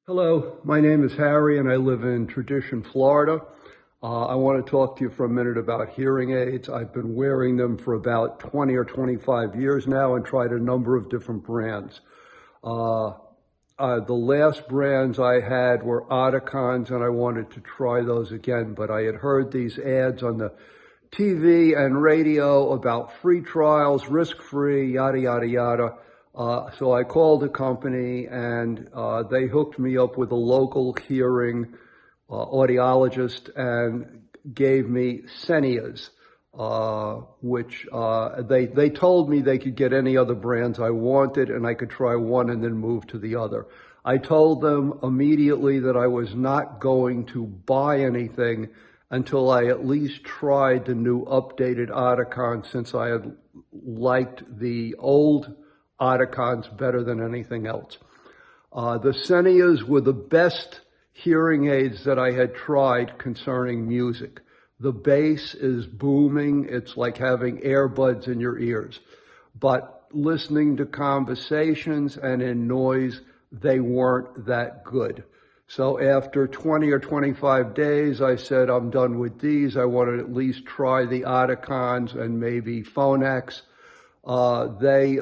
Hello, my name is Harry and I live in Tradition, Florida. I want to talk to you for a minute about hearing aids. I've been wearing them for about 20 or 25 years now and tried a number of different brands. The last brands I had were Oticons and I wanted to try those again, but I had heard these ads on the TV and radio about free trials, risk-free, yada, yada, yada. So I called the company and they hooked me up with a local hearing audiologist and gave me Senias, which they told me they could get any other brands I wanted and I could try one and then move to the other. I told them immediately that I was not going to buy anything until I at least tried the new updated Oticon, since I had liked the old Oticons better than anything else. The Senias were the best hearing aids that I had tried concerning music. The bass is booming. It's like having earbuds in your ears. But listening to conversations and in noise, they weren't that good. So after 20 or 25 days, I said, I'm done with these. I want to at least try the Oticons and maybe Phonax. They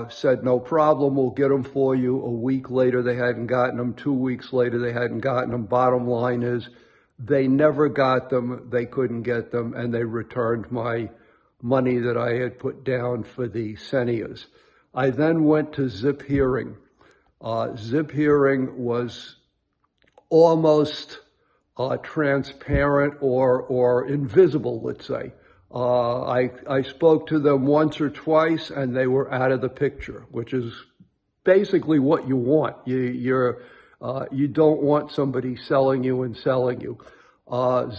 said, no problem, we'll get them for you. A week later, they hadn't gotten them. 2 weeks later, they hadn't gotten them. Bottom line is, they never got them, they couldn't get them, and they returned my money that I had put down for the Senias. I then went to Zip Hearing. Zip Hearing was almost transparent or invisible, let's say. I spoke to them once or twice and they were out of the picture, which is basically what you want. You don't want somebody selling you.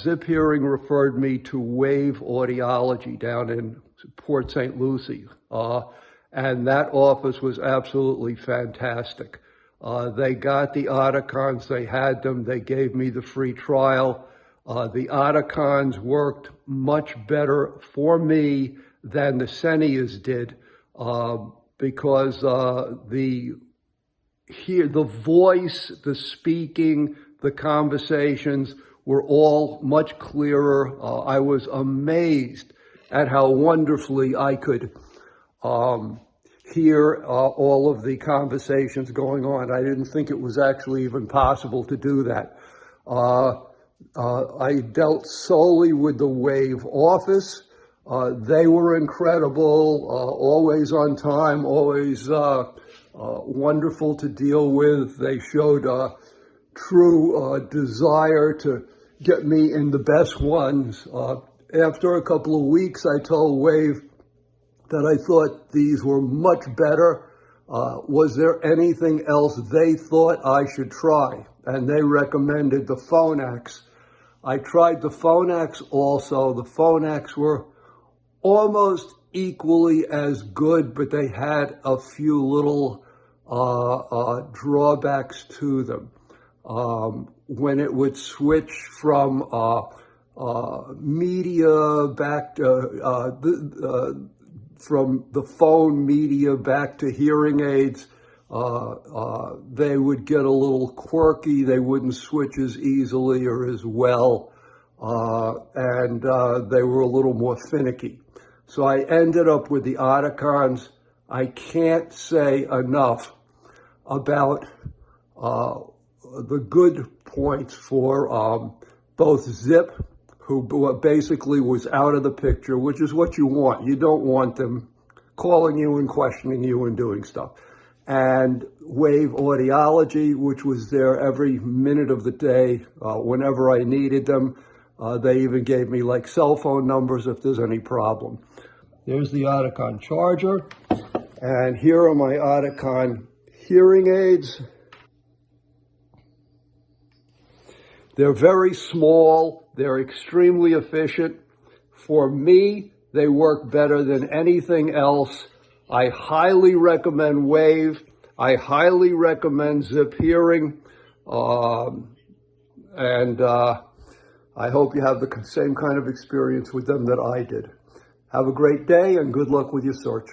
Zip Hearing referred me to Wave Audiology down in Port St. Lucie, and that office was absolutely fantastic. They got the Oticons, they had them, they gave me the free trial. The Oticons worked much better for me than the Senias did, because the voice, the speaking, the conversations were all much clearer. I was amazed at how wonderfully I could hear all of the conversations going on. I didn't think it was actually even possible to do that. I dealt solely with the Wave office. They were incredible, always on time, always wonderful to deal with. They showed true desire to get me in the best ones. After a couple of weeks, I told Wave that I thought these were much better. Was there anything else they thought I should try? And they recommended the Phonax. I tried the Phonax also. The Phonax were almost equally as good, but they had a few little drawbacks to them. When it would switch from media back to from the phone media back to hearing aids, they would get a little quirky. They wouldn't switch as easily or as well, and they were a little more finicky. So I ended up with the Oticons. I can't say enough about the good points for both Zip, who basically was out of the picture, which is what you want. You don't want them calling you and questioning you and doing stuff. And Wave Audiology, which was there every minute of the day, whenever I needed them. They even gave me like cell phone numbers if there's any problem. There's the Oticon charger, and here are my Oticon hearing aids. They're very small, they're extremely efficient. For me, they work better than anything else. I highly recommend Wave. I highly recommend Zip Hearing. And I hope you have the same kind of experience with them that I did. Have a great day and good luck with your search.